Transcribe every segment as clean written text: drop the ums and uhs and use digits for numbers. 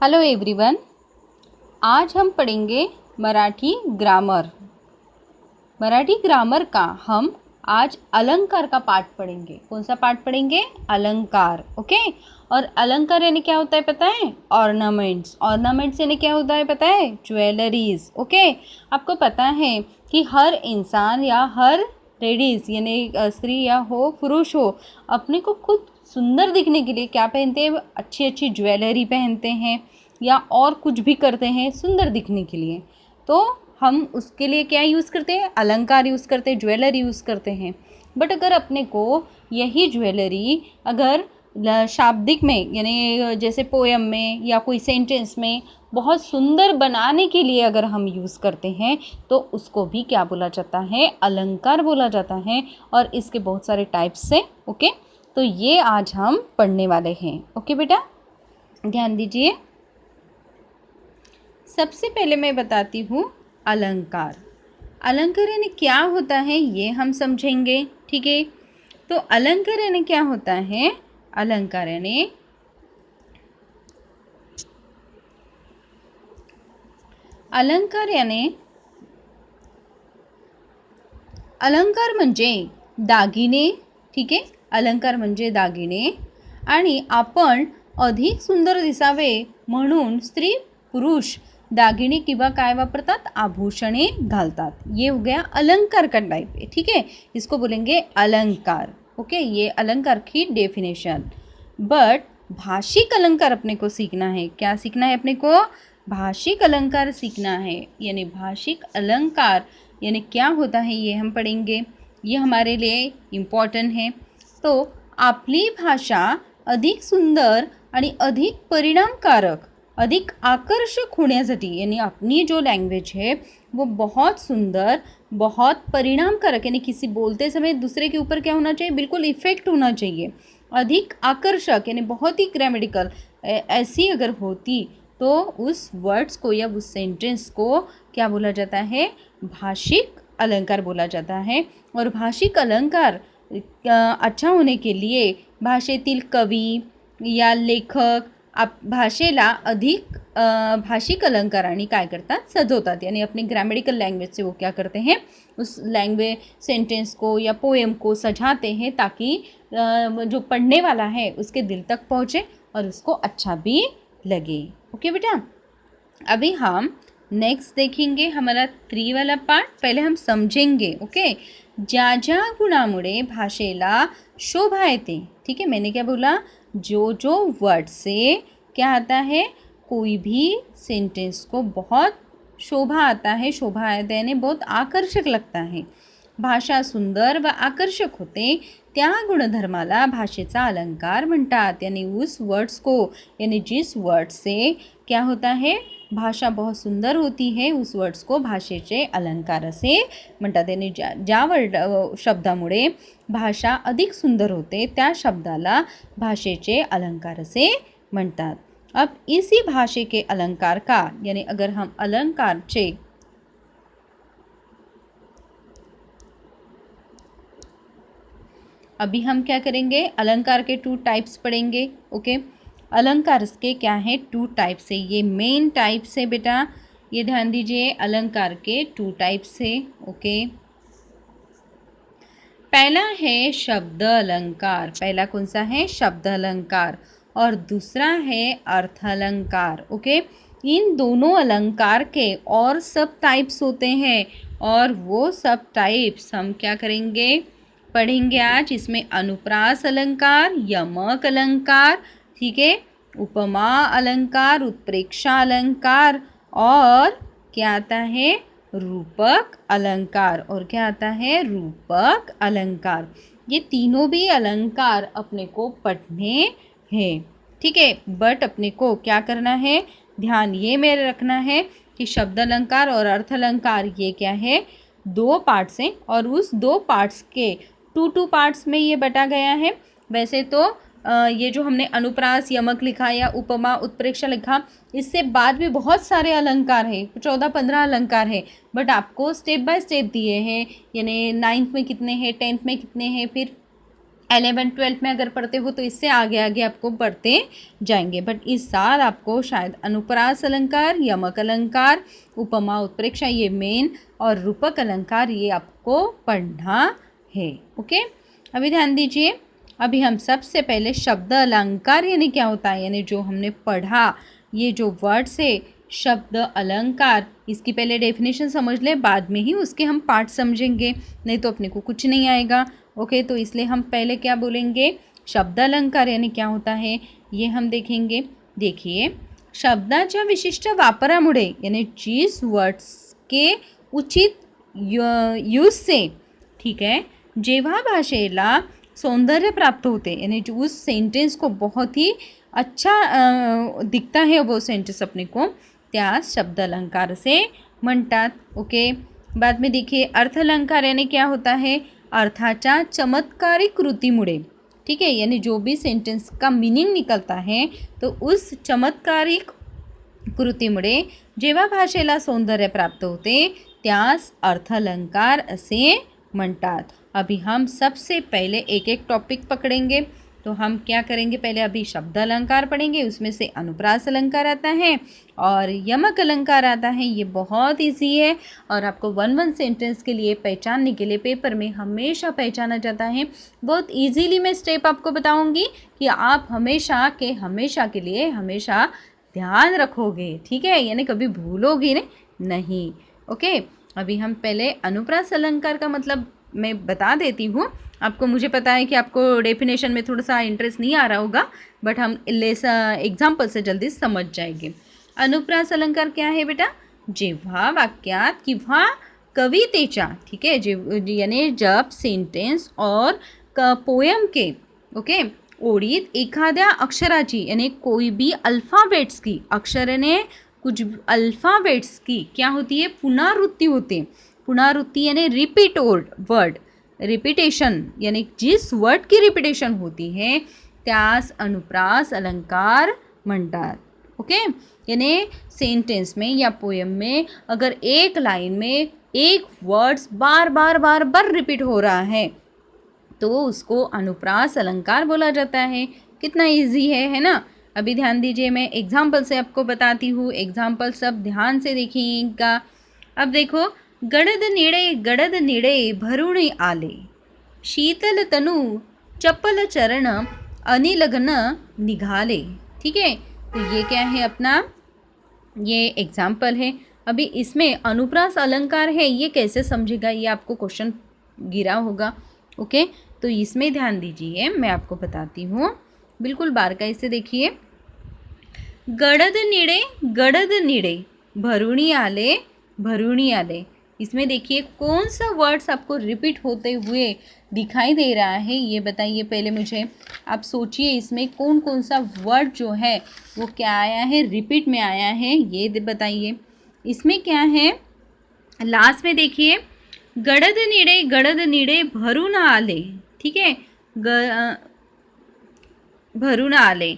Hello everyone. आज हम पढ़ेंगे मराठी ग्रामर। मराठी ग्रामर का हम आज अलंकार का पार्ट पढ़ेंगे। कौन सा पार्ट पढ़ेंगे? अलंकार। ओके। और अलंकार यानी क्या होता है पता है? ऑर्नामेंट्स। ऑर्नामेंट्स यानी क्या होता है पता है? ज्वेलरीज। ओके। आपको पता है कि हर इंसान या हर लेडीज़ यानी स्त्री या हो पुरुष हो, अपने को खुद सुंदर दिखने के लिए क्या पहनते हैं? अच्छी अच्छी ज्वेलरी पहनते हैं या और कुछ भी करते हैं सुंदर दिखने के लिए। तो हम उसके लिए क्या यूज़ करते हैं? अलंकार यूज़ करते हैं, ज्वेलरी यूज़ करते हैं। बट अगर अपने को यही ज्वेलरी अगर शाब्दिक में यानी जैसे पोयम में या कोई सेंटेंस में बहुत सुंदर बनाने के लिए अगर हम यूज़ करते हैं तो उसको भी क्या बोला जाता है? अलंकार बोला जाता है। और इसके बहुत सारे टाइप्स हैं। ओके। तो ये आज हम पढ़ने वाले हैं। ओके बेटा, ध्यान दीजिए। सबसे पहले मैं बताती हूँ अलंकार। अलंकार यानी क्या होता है ये हम समझेंगे। ठीक है। तो अलंकार यानी क्या होता है? अलंकार यानी अलंकार म्हणजे दागिने। ठीक आहे। अलंकार म्हणजे दागिने आणि आपण अधिक सुंदर दिसावे म्हणून स्त्री पुरुष दागिने किंवा काय वापरतात? आभूषणे घालतात। ये हो गया अलंकार का टाइप है। ठीक है। इसको बोलेंगे अलंकार। ओके। ये अलंकार की डेफिनेशन। बट भाषिक अलंकार अपने को सीखना है। क्या सीखना है अपने को? भाषिक अलंकार सीखना है। यानी भाषिक अलंकार यानी क्या होता है ये हम पढ़ेंगे। ये हमारे लिए इम्पॉर्टंट है। तो आपली भाषा अधिक सुंदर आणि अधिक परिणामकारक, अधिक आकर्षक होण्यासाठी यानी अपनी जो लैंग्वेज है वो बहुत सुंदर, बहुत परिणामकारक यानी किसी बोलते समय दूसरे के ऊपर क्या होना चाहिए? बिल्कुल इफ़ेक्ट होना चाहिए। अधिक आकर्षक यानी बहुत ही ग्रामेटिकल ऐसी अगर होती तो उस वर्ड्स को या उस सेंटेंस को क्या बोला जाता है? भाषिक अलंकार बोला जाता है। और भाषिक अलंकार अच्छा होने के लिए भाषेतील कवी या लेखक भाषेला अधिक भाषिक अलंकारांनी काय करतात? सजवतात। यानी अपनी ग्रामेटिकल लैंग्वेज से वो क्या करते हैं? उस लैंग्वेज सेंटेंस को या पोएम को सजाते हैं ताकि जो पढ़ने वाला है उसके दिल तक पहुँचे और उसको अच्छा भी लगे। ओके बेटा, अभी हम नेक्स्ट देखेंगे हमारा 3 वाला पार्ट। पहले हम समझेंगे। ओके। ज्या ज्या गुणामुळे भाषेला शोभा येते। ठीक है। मैंने क्या बोला? जो जो वर्ड से क्या आता है? कोई भी सेंटेंस को बहुत शोभा आता है। शोभा आता है यानी बहुत आकर्षक लगता है। भाषा सुंदर व आकर्षक होते त्या गुणधर्माला भाषेचा अलंकार म्हणतात। यानी उस वर्ड्स को यानी जिस वर्ड से क्या होता है? भाषा बहुत सुंदर होती है उस वर्ड्स को भाषेचे अलंकार असे म्हणतात। यानी ज्या शब्दामुळे भाषा अधिक सुंदर होते त्या शब्दाला भाषेचे अलंकार असे म्हणतात। अब इसी भाषे के अलंकार का यानी अगर हम अलंकार चे अभी हम क्या करेंगे? अलंकार के 2 टाइप्स पढ़ेंगे। ओके। अलंकार के क्या है? 2 टाइप्स है। ये मेन टाइप्स है बेटा, ये ध्यान दीजिए। अलंकार के 2 टाइप्स है। ओके। पहला है शब्द अलंकार। पहला कौन सा है? शब्द अलंकार। और दूसरा है अर्थ अलंकार। ओके। इन दोनों अलंकार के और सब टाइप्स होते हैं और वो सब टाइप्स हम क्या करेंगे? पढ़ेंगे आज। इसमें अनुप्रास अलंकार, यमक अलंकार, ठीक है, उपमा अलंकार, उत्प्रेक्षा अलंकार और क्या आता है? रूपक अलंकार। और क्या आता है? रूपक अलंकार। ये तीनों भी अलंकार अपने को पढ़ने हैं। ठीक है। बट अपने को क्या करना है? ध्यान ये मेरे रखना है कि शब्द अलंकार और अर्थ अलंकार ये क्या है? 2 पार्ट्स हैं और उस 2 पार्ट्स के 2 पार्ट्स में ये बटा गया है। वैसे तो ये जो हमने अनुप्रास, यमक लिखा या उपमा, उत्प्रेक्षा लिखा, इससे बाद भी बहुत सारे अलंकार हैं, 14-15 अलंकार हैं। बट आपको स्टेप बाय स्टेप दिए हैं। यानी 9th में कितने हैं, 10th में कितने हैं, फिर 11 12 में अगर पढ़ते हो तो इससे आगे आगे आपको पढ़ते जाएंगे। बट इस साल आपको शायद अनुप्रास अलंकार, यमक अलंकार, उपमा उत्प्रेक्षा ये मेन, और रूपक अलंकार ये आपको पढ़ना है। ओके, अभी ध्यान दीजिए। अभी हम सबसे पहले शब्द अलंकार यानी क्या होता है, यानी जो हमने पढ़ा ये जो वर्ड्स है शब्द अलंकार, इसकी पहले डेफिनेशन समझ ले, बाद में ही उसके हम पार्ट समझेंगे, नहीं तो अपने को कुछ नहीं आएगा। ओके, तो इसलिए हम पहले क्या बोलेंगे, शब्द अलंकार यानी क्या होता है ये हम देखेंगे। देखिए, शब्दाच्या विशिष्ट वापरामुळे यानी जिस वर्ड्स के उचित यूज से, ठीक है, जेव्हा भाषेला सौंदर्य प्राप्त होते, यानी जो उस सेंटेंस को बहुत ही अच्छा दिखता है वो सेंटेंस अपने को, त्यास शब्द अलंकार से म्हणतात। ओके, बाद में देखिए अर्थ अलंकार यानी क्या होता है, अर्थाच्या चमत्कारिक कृतीमुळे, ठीक है, यानी जो भी सेंटेंस का मीनिंग निकलता है तो उस चमत्कारिक कृतीमुळे जेव्हा भाषेला सौंदर्य प्राप्त होते त्यास अर्थालंकार असे म्हणतात। अभी हम सबसे पहले एक एक टॉपिक पकड़ेंगे। तो हम क्या करेंगे, पहले अभी शब्द अलंकार पढ़ेंगे, उसमें से अनुप्रास अलंकार आता है और यमक अलंकार आता है। ये बहुत इजी है और आपको वन वन सेंटेंस के लिए पहचानने के लिए पेपर में हमेशा पहचाना जाता है। बहुत इजीली मैं स्टेप आपको बताऊंगी कि आप हमेशा के लिए हमेशा ध्यान रखोगे, ठीक है, यानी कभी भूलोगे नहीं। ओके, अभी हम पहले अनुप्रास अलंकार का मतलब मैं बता देती हूँ आपको। मुझे पता है कि आपको डेफिनेशन में थोड़ा सा इंटरेस्ट नहीं आ रहा होगा, बट हम एग्जाम्पल से जल्दी समझ जाएंगे। अनुप्रास अलंकार क्या है बेटा, जेव्हा वाक्यात किंवा कवितेच्या, ठीक है, यानी जब सेंटेंस और पोएम के, ओके, ओळीत एखाद्या अक्षराची यानी कोई भी अल्फ़ाबेट्स की, अक्षर ने कुछ अल्फ़ाबेट्स की क्या होती है, पुनरावृत्ति होते। पुनरावृत्ति यानी रिपीट वर्ड, रिपीटेशन यानी जिस वर्ड की रिपीटेशन होती है त्यास अनुप्रास अलंकार म्हणतात। ओके, यानी सेंटेंस में या पोएम में अगर एक लाइन में एक वर्ड्स बार बार रिपीट हो रहा है तो उसको अनुप्रास अलंकार बोला जाता है। कितना इजी है ना। अभी ध्यान दीजिए, मैं एग्जाम्पल से आपको बताती हूँ, एग्जाम्पल सब ध्यान से देखिएगा। अब देखो, गडद निळे भरुणी आले, शीतल तनु चपल चरण अनिलग्न निघाले। ठीक है, तो ये क्या है अपना, ये एग्जाम्पल है। अभी इसमें अनुप्रास अलंकार है, ये कैसे समझेगा, ये आपको क्वेश्चन गिरा होगा। ओके, तो इसमें ध्यान दीजिए, मैं आपको बताती हूँ, बिल्कुल बारकाई से देखिए। गडद निड़े भरुणी आले, इसमें देखिए कौन सा वर्ड्स आपको रिपीट होते हुए दिखाई दे रहा है, ये बताइए पहले मुझे। आप सोचिए इसमें कौन कौन सा वर्ड जो है वो क्या आया है, रिपीट में आया है, ये बताइए। इसमें क्या है, लास्ट में देखिए, गडद निड़े भरून आले, ठीक है, भरून आले,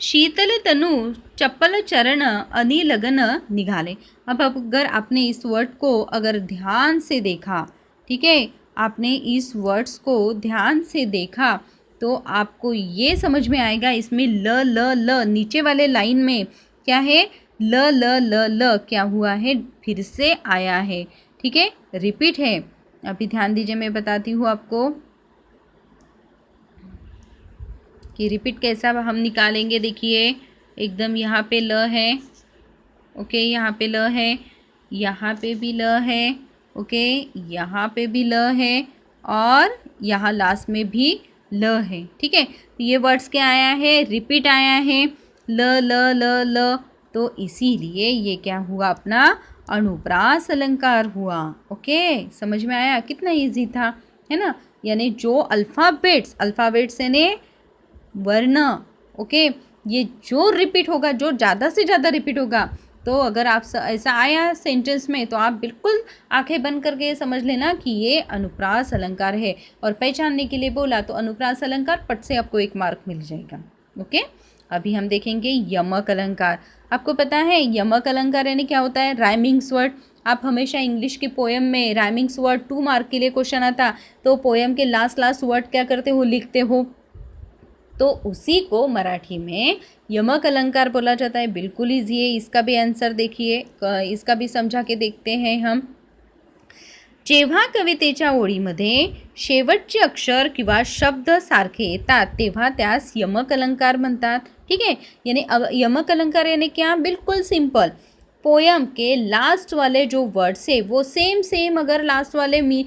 शीतल तनु चप्पल चरण अनिलग्न निघाले। अब अगर आपने इस वर्ड को अगर ध्यान से देखा, ठीक है, आपने इस वर्ड्स को ध्यान से देखा तो आपको ये समझ में आएगा इसमें ल नीचे वाले लाइन में क्या है, ल क्या हुआ है, फिर से आया है, ठीक है, रिपीट है। अभी ध्यान दीजिए, मैं बताती हूँ आपको कि रिपीट कैसा हम निकालेंगे। देखिए एकदम यहाँ पे ल है, ओके, यहाँ पे ल है, यहाँ पे भी ल है, ओके, यहाँ पे भी ल है और यहाँ लास्ट में भी ल है। ठीक है, तो ये वर्ड्स क्या आया है, रिपीट आया है, ल। तो इसीलिए ये क्या हुआ, अपना अनुप्रास अलंकार हुआ। ओके, समझ में आया, कितना इजी था, है ना। यानी जो अल्फ़ाबेट्स यानी वर्ण, ओके, ये जो रिपीट होगा, जो ज़्यादा से ज़्यादा रिपीट होगा, तो अगर आप ऐसा आया सेंटेंस में तो आप बिल्कुल आंखें बंद करके समझ लेना कि ये अनुप्रास अलंकार है। और पहचानने के लिए बोला तो अनुप्रास अलंकार पट से आपको 1 मार्क मिल जाएगा। ओके, अभी हम देखेंगे यमक अलंकार। आपको पता है यमक अलंकार यानी क्या होता है, राइमिंग्स वर्ड। आप हमेशा इंग्लिश की पोएम में राइमिंग्स वर्ड 2 मार्क के लिए क्वेश्चन आता तो पोएम के लास्ट वर्ड क्या करते हो, लिखते हो, तो उसी को मराठी में यमक अलंकार बोला जाता है। बिल्कुल ईजी है, इसका भी आंसर देखिए, इसका भी समझा के देखते हैं हम। जेव्हा कवितेच्या ओळीमध्ये शेवटचे अक्षर किंवा शब्द सारखे येतात तेव्हा त्यास यमक अलंकार म्हणतात। ठीक है, यानी यमक अलंकार यानी क्या, बिल्कुल सिंपल, पोयम के लास्ट वाले जो वर्ड्स है वो सेम अगर लास्ट वाले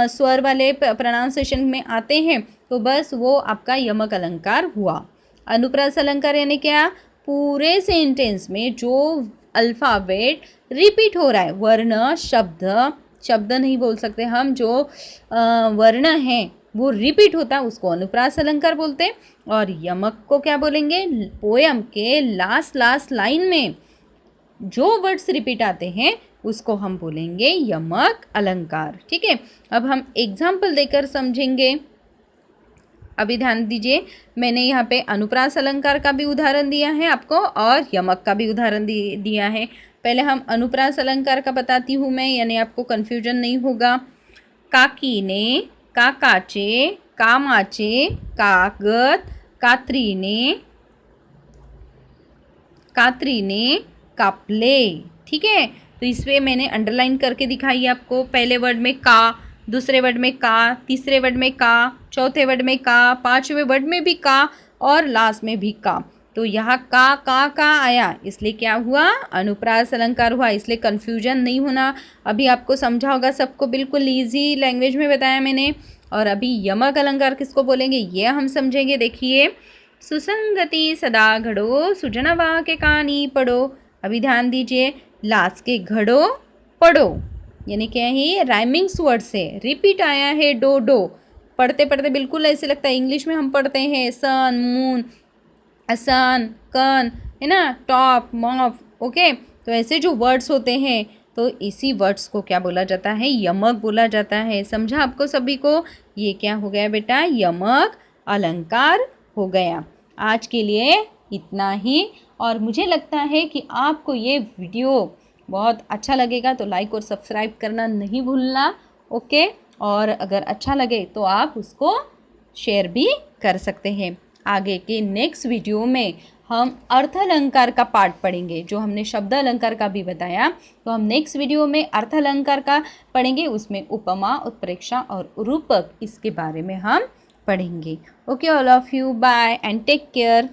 स्वर वाले प्रोनाउंसिएशन में आते हैं तो बस वो आपका यमक अलंकार हुआ। अनुप्रास अलंकार यानी क्या, पूरे सेंटेंस में जो अल्फ़ाबेट रिपीट हो रहा है, वर्ण शब्द नहीं बोल सकते हम, जो वर्ण है वो रिपीट होता है उसको अनुप्रास अलंकार बोलते हैं। और यमक को क्या बोलेंगे, पोयम के लास्ट लाइन में जो वर्ड्स रिपीट आते हैं उसको हम बोलेंगे यमक अलंकार। ठीक है, अब हम एग्जाम्पल देकर समझेंगे। अभी ध्यान दीजिए, मैंने यहाँ पे अनुप्रास अलंकार का भी उदाहरण दिया है आपको और यमक का भी उदाहरण दिया है। पहले हम अनुप्रास अलंकार का बताती हूँ मैं, यानी आपको कन्फ्यूजन नहीं होगा। काकीने, काकाचे, कामाचे, कागद, कात्रीने कापले। ठीक है, तो इसमें मैंने अंडरलाइन करके दिखाई आपको। पहले वर्ड में का, दूसरे वर्ड में का, तीसरे वर्ड में का, चौथे वर्ड में का, पांचवें वर्ड में भी का और लास्ट में भी का। तो यहाँ का आया, इसलिए क्या हुआ, अनुप्रास अलंकार हुआ, इसलिए कन्फ्यूजन नहीं होना। अभी आपको समझा होगा सबको, बिल्कुल ईजी लैंग्वेज में बताया मैंने। और अभी यमक अलंकार किसको बोलेंगे ये हम समझेंगे। देखिए, सुसंगति सदा घड़ो, सुजनवा के कानी पढ़ो। अभी ध्यान दीजिए, लास्ट के घड़ो पढ़ो यानी क्या है, राइमिंग्स वर्ड से रिपीट आया है डो। पढ़ते पढ़ते बिल्कुल ऐसे लगता है इंग्लिश में हम पढ़ते हैं सन, मून, सन, कन, है ना, टॉप, मॉफ। ओके, तो ऐसे जो वर्ड्स होते हैं तो इसी वर्ड्स को क्या बोला जाता है, यमक बोला जाता है। समझा आपको सभी को, ये क्या हो गया बेटा, यमक अलंकार हो गया। आज के लिए इतना ही, और मुझे लगता है कि आपको ये वीडियो बहुत अच्छा लगेगा, तो लाइक और सब्सक्राइब करना नहीं भूलना। ओके, और अगर अच्छा लगे तो आप उसको शेयर भी कर सकते हैं। आगे के नेक्स्ट वीडियो में हम अर्थ अलंकार का पार्ट पढ़ेंगे, जो हमने शब्द अलंकार का भी बताया, तो हम नेक्स्ट वीडियो में अर्थ अलंकार का पढ़ेंगे। उसमें उपमा, उत्प्रेक्षा और रूपक, इसके बारे में हम पढ़ेंगे। Okay, all of you, bye and take care.